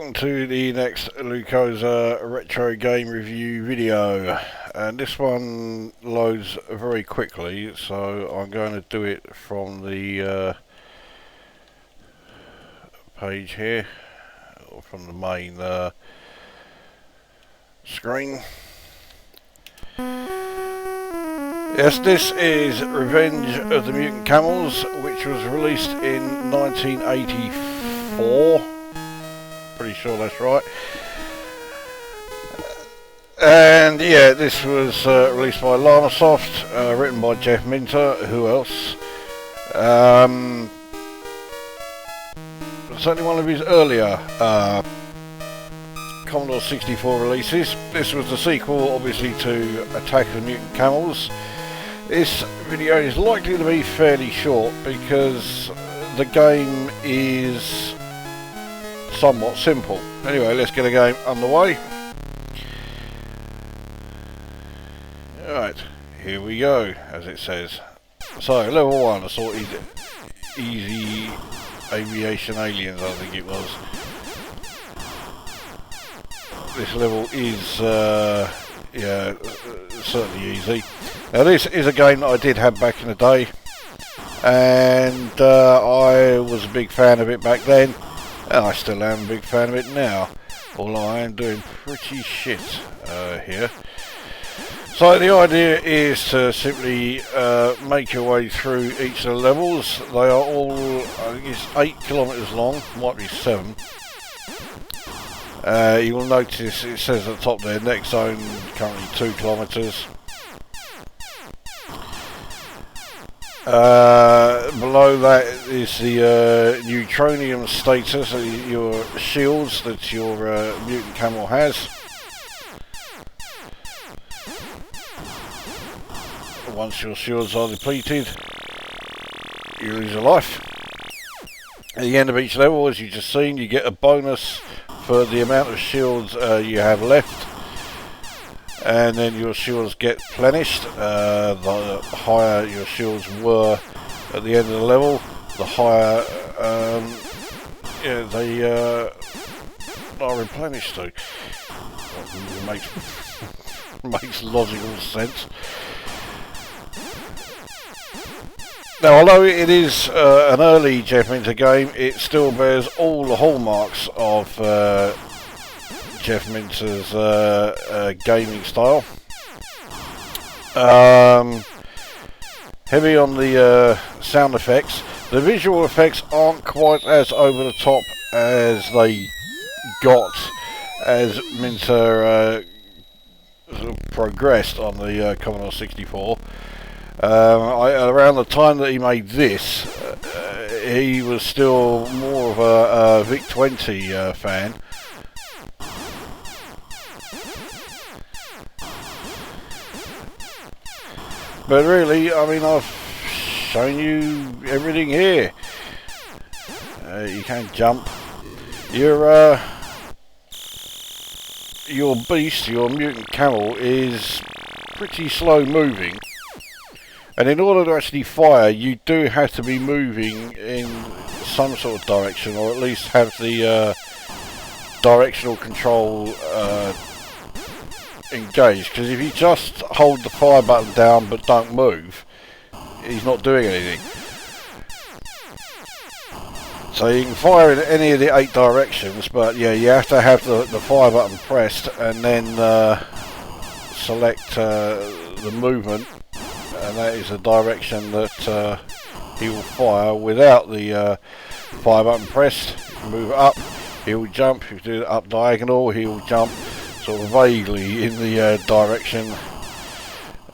welcome to the next Lukozer retro game review video, and this one loads very quickly, so I'm going to do it from the page here, or from the main screen. Yes, this is Revenge of the Mutant Camels, which was released in 1984. Pretty sure that's right. And yeah, this was released by Llamasoft, written by Jeff Minter. Who else? Certainly one of his earlier Commodore 64 releases. This was the sequel, obviously, to Attack of the Mutant Camels. This video is likely to be fairly short because the game is somewhat simple. Anyway, let's get the game underway. Alright, here we go, as it says. So, level 1, assorted easy aviation aliens, I think it was. This level is, yeah, certainly easy. Now this is a game that I did have back in the day, and I was a big fan of it back then. And I still am a big fan of it now, although I am doing pretty shit here. So the idea is to simply make your way through each of the levels. They are all, I think it's 8 kilometres long, might be 7. You will notice it says at the top there, next zone currently 2 kilometres. Below that is the neutronium status, your shields that your mutant camel has. Once your shields are depleted, you lose a life. At the end of each level, as you've just seen, you get a bonus for the amount of shields you have left. And then your shields get replenished. The higher your shields were at the end of the level, the higher yeah, they are replenished to. Makes logical sense. Now, although it is an early Jeff Minter game, it still bears all the hallmarks of Jeff Minter's gaming style. Heavy on the sound effects. The visual effects aren't quite as over the top as they got as Minter progressed on the Commodore 64. Around the time that he made this, he was still more of a VIC-20 fan. But really, I mean, I've shown you everything here. You can't jump. Your beast, your mutant camel, is pretty slow moving. And in order to actually fire, you do have to be moving in some sort of direction, or at least have the directional control engaged, because if you just hold the fire button down but don't move, he's not doing anything. So you can fire in any of the 8 directions, but yeah, you have to have the fire button pressed and then select the movement, and that is the direction that he will fire without the fire button pressed. If you move it up, he will jump. If you do it up diagonal, he will jump sort of vaguely in the direction,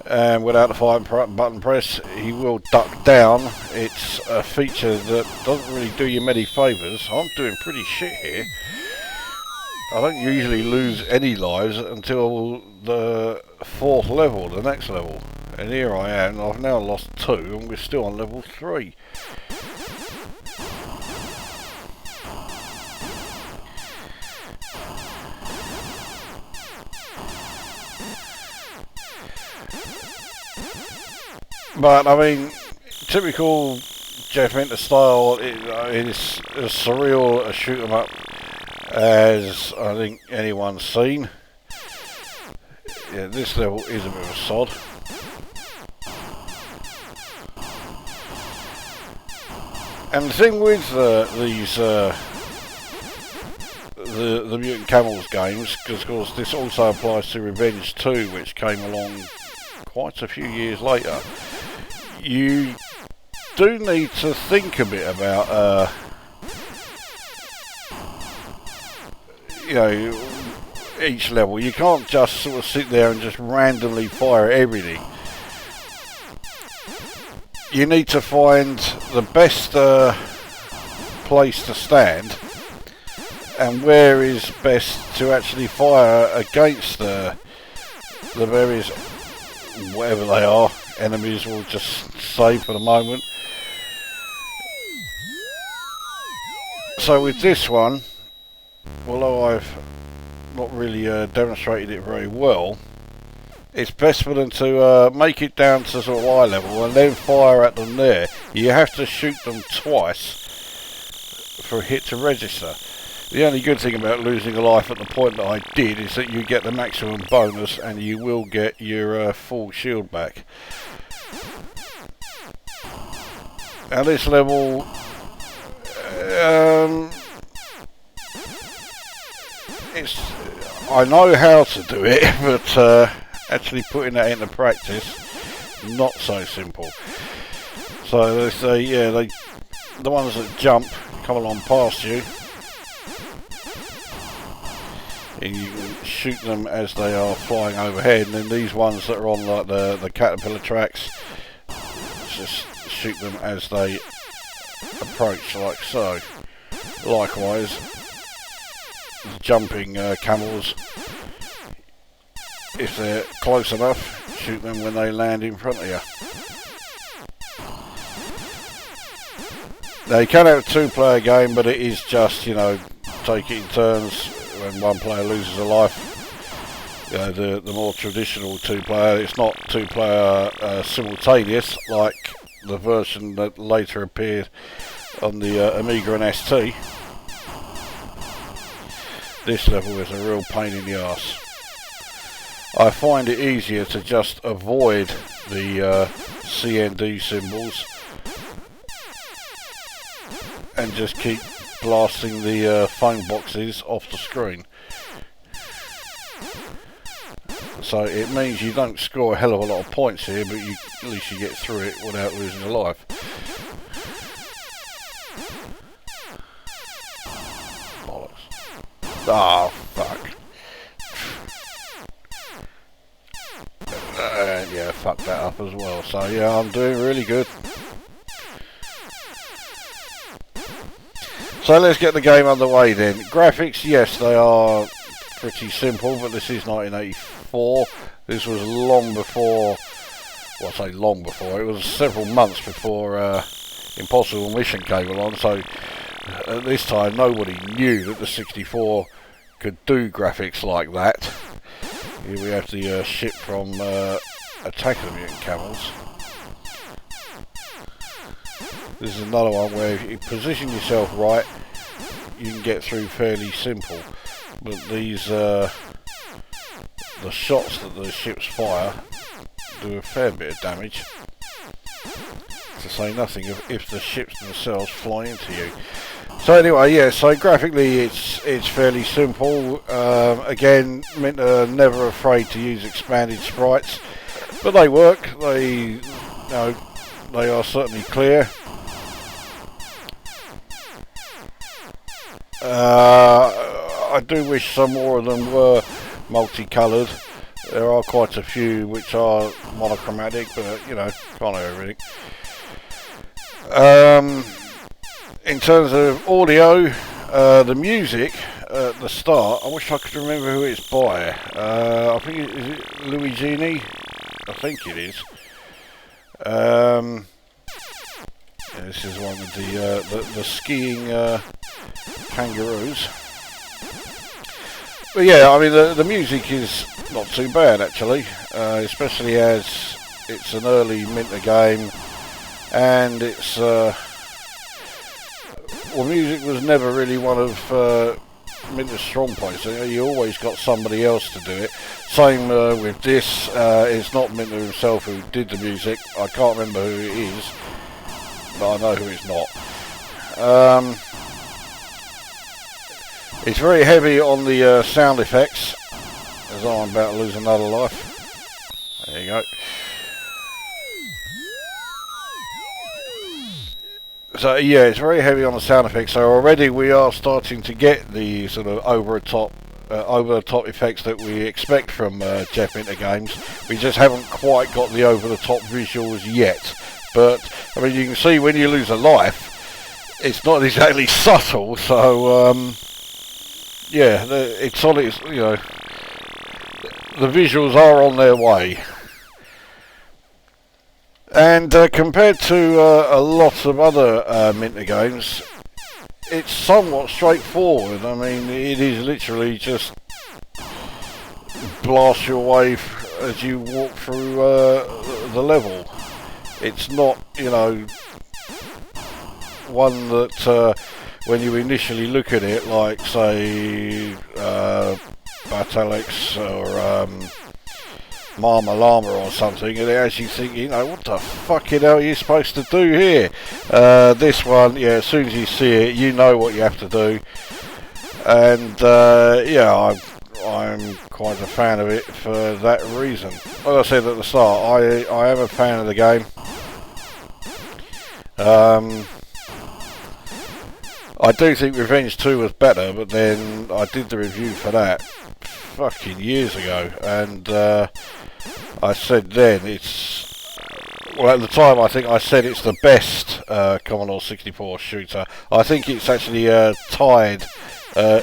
and without the fire button press, he will duck down. It's a feature that doesn't really do you many favours. I'm doing pretty shit here. I don't usually lose any lives until the 4th level, the next level, and here I am. I've now lost 2 and we're still on level 3. But I mean, typical Jeff Minter style, it is a surreal shoot 'em up as I think anyone's seen. Yeah, this level is a bit of a sod. And the thing with these the Mutant Camels games, because of course this also applies to Revenge 2, which came along quite a few years later, you do need to think a bit about you know, each level. You can't just sort of sit there and just randomly fire everything. You need to find the best place to stand and where is best to actually fire against the various, whatever they are, enemies, we'll just say for the moment. So with this one, although I've not really demonstrated it very well, it's best for them to make it down to sort of eye level and then fire at them there. You have to shoot them twice for a hit to register. The only good thing about losing a life at the point that I did is that you get the maximum bonus and you will get your full shield back. Now this level, I know how to do it, but actually putting that into practice, not so simple. So they say, yeah, the ones that jump come along past you, and you shoot them as they are flying overhead, and then these ones that are on like the caterpillar tracks, just shoot them as they approach, like so. Likewise, jumping camels, if they're close enough, shoot them when they land in front of you. Now you can have a two-player game, but it is just, you know, take it in turns. When one player loses a life, you know, the more traditional two-player, it's not two-player simultaneous like the version that later appeared on the Amiga and ST. This level is a real pain in the arse. I find it easier to just avoid the CND symbols and just keep blasting the phone boxes off the screen. So it means you don't score a hell of a lot of points here, but at least you get through it without losing a life. Bollocks. Oh, fuck. Yeah, fuck that up as well. So yeah, I'm doing really good. So let's get the game underway then. Graphics, yes, they are pretty simple, but this is 1984. This was long before, well, I say long before, it was several months before Impossible Mission came along, so at this time nobody knew that the 64 could do graphics like that. Here we have the ship from Attack of the Mutant Camels. This is another one where if you position yourself right, you can get through fairly simple. But these, the shots that the ships fire do a fair bit of damage. To say nothing if the ships themselves fly into you. So anyway, yeah, so graphically it's fairly simple. Again, never afraid to use expanded sprites, but they work. They are certainly clear. I do wish some more of them were multicoloured. There are quite a few which are monochromatic, but you know, can't have everything. In terms of audio, the music at the start, I wish I could remember who it's by. I think is it Luigi? I think it is. Yeah, this is one with the skiing kangaroos. But yeah, I mean the music is not too bad actually, especially as it's an early Minter game, and it's well, music was never really one of Minter's strong points. You always got somebody else to do it. Same with this. It's not Minter himself who did the music. I can't remember who it is, but I know who it's not. It's very heavy on the sound effects, as I'm about to lose another life. There you go. So yeah, it's very heavy on the sound effects. So already we are starting to get the sort of over the top effects that we expect from Jeff Minter games. We just haven't quite got the over the top visuals yet. But I mean, you can see when you lose a life, it's not exactly subtle. So yeah, it's on its, you know, the visuals are on their way. And compared to a lot of other Minter games, it's somewhat straightforward. I mean, it is literally just blast your way as you walk through the level. It's not, you know, one that when you initially look at it, like say Battlex or Mama Llama or something, and it actually think, you know, what the fucking hell are you supposed to do here? This one, yeah, as soon as you see it, you know what you have to do. And yeah, I'm quite a fan of it for that reason. Like I said at the start, I am a fan of the game. I do think Revenge 2 was better, but then I did the review for that fucking years ago, and I said then it's, well, at the time I think I said it's the best Commodore 64 shooter. I think it's actually tied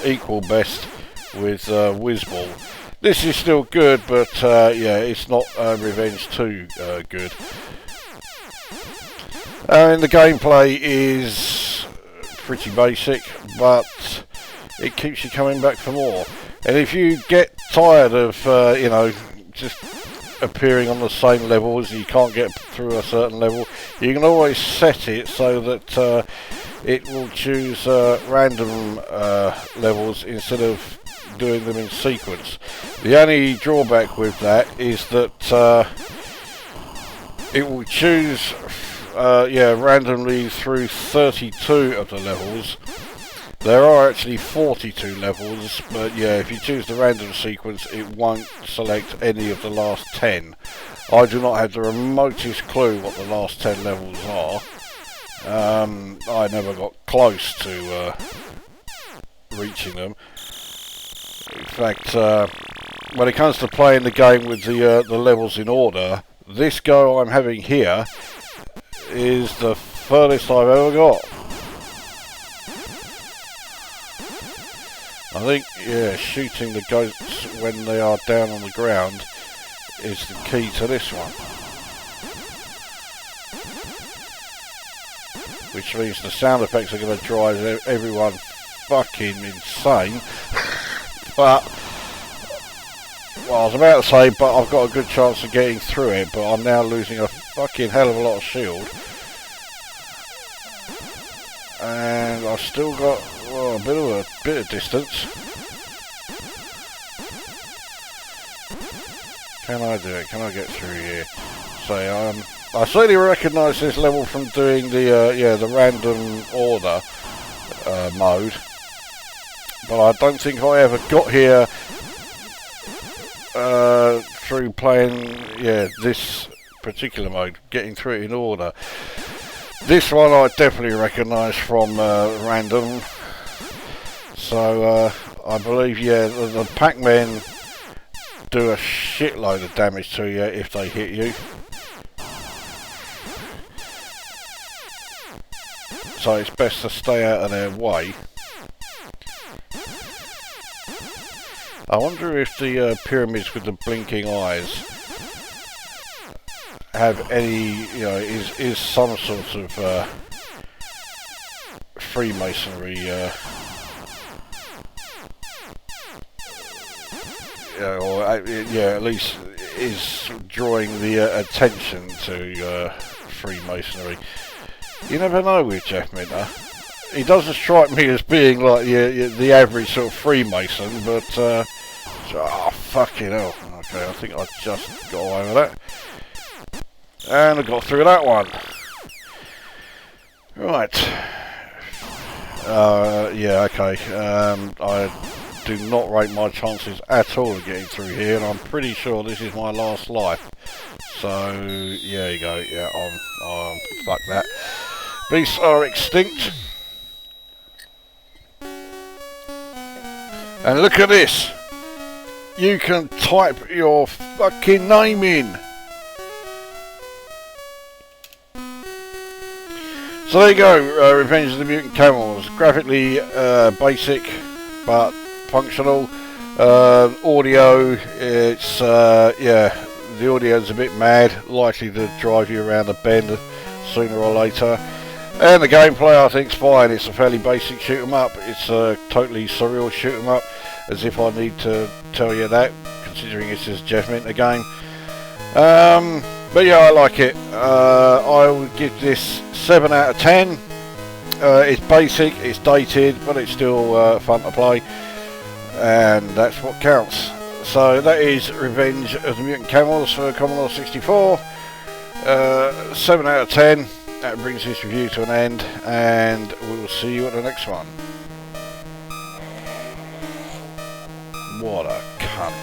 equal best with Whizball. This is still good, but yeah, it's not Revenge 2 good. And the gameplay is pretty basic, but it keeps you coming back for more. And if you get tired of, you know, just appearing on the same levels, you can't get through a certain level, you can always set it so that it will choose random levels instead of doing them in sequence. The only drawback with that is that it will choose yeah, randomly through 32 of the levels. There are actually 42 levels, but yeah, if you choose the random sequence, it won't select any of the last 10. I do not have the remotest clue what the last 10 levels are. I never got close to reaching them. In fact, when it comes to playing the game with the levels in order, this go I'm having here is the furthest I've ever got. I think, yeah, shooting the goats when they are down on the ground is the key to this one. Which means the sound effects are going to drive everyone fucking insane. But, well, I was about to say, but I've got a good chance of getting through it, but I'm now losing a fucking hell of a lot of shield. And I've still got, well, a bit of distance. Can I do it? Can I get through here? So I certainly recognise this level from doing the yeah, the random order mode, but I don't think I ever got here through playing, yeah, this particular mode, getting through it in order. This one I definitely recognise from random. So I believe, yeah, the Pac-Men do a shitload of damage to you if they hit you. So it's best to stay out of their way. I wonder if the pyramids with the blinking eyes have any, you know, is some sort of Freemasonry, or yeah, at least is drawing the attention to Freemasonry. You never know with Jeff Minter. he doesn't strike me as being like the average sort of Freemason, but oh fucking hell. Okay, I think I just got away with that. And I got through that one. Right. Yeah, okay. I do not rate my chances at all of getting through here, and I'm pretty sure this is my last life. So, yeah, you go. Yeah, fuck that. Beasts are extinct. And look at this. You can type your fucking name in. So there you go, Revenge of the Mutant Camels. Graphically basic, but functional. Audio, it's, yeah, the audio's a bit mad, likely to drive you around the bend sooner or later. And the gameplay I think's fine. It's a fairly basic shoot 'em up. It's a totally surreal shoot 'em up, as if I need to tell you that, considering it's just Jeff Minter game. But yeah, I like it. I would give this 7 out of 10. It's basic, it's dated, but it's still fun to play, and that's what counts. So that is Revenge of the Mutant Camels for Commodore 64. 7 out of 10. That brings this review to an end, and we will see you at the next one. What a cunt.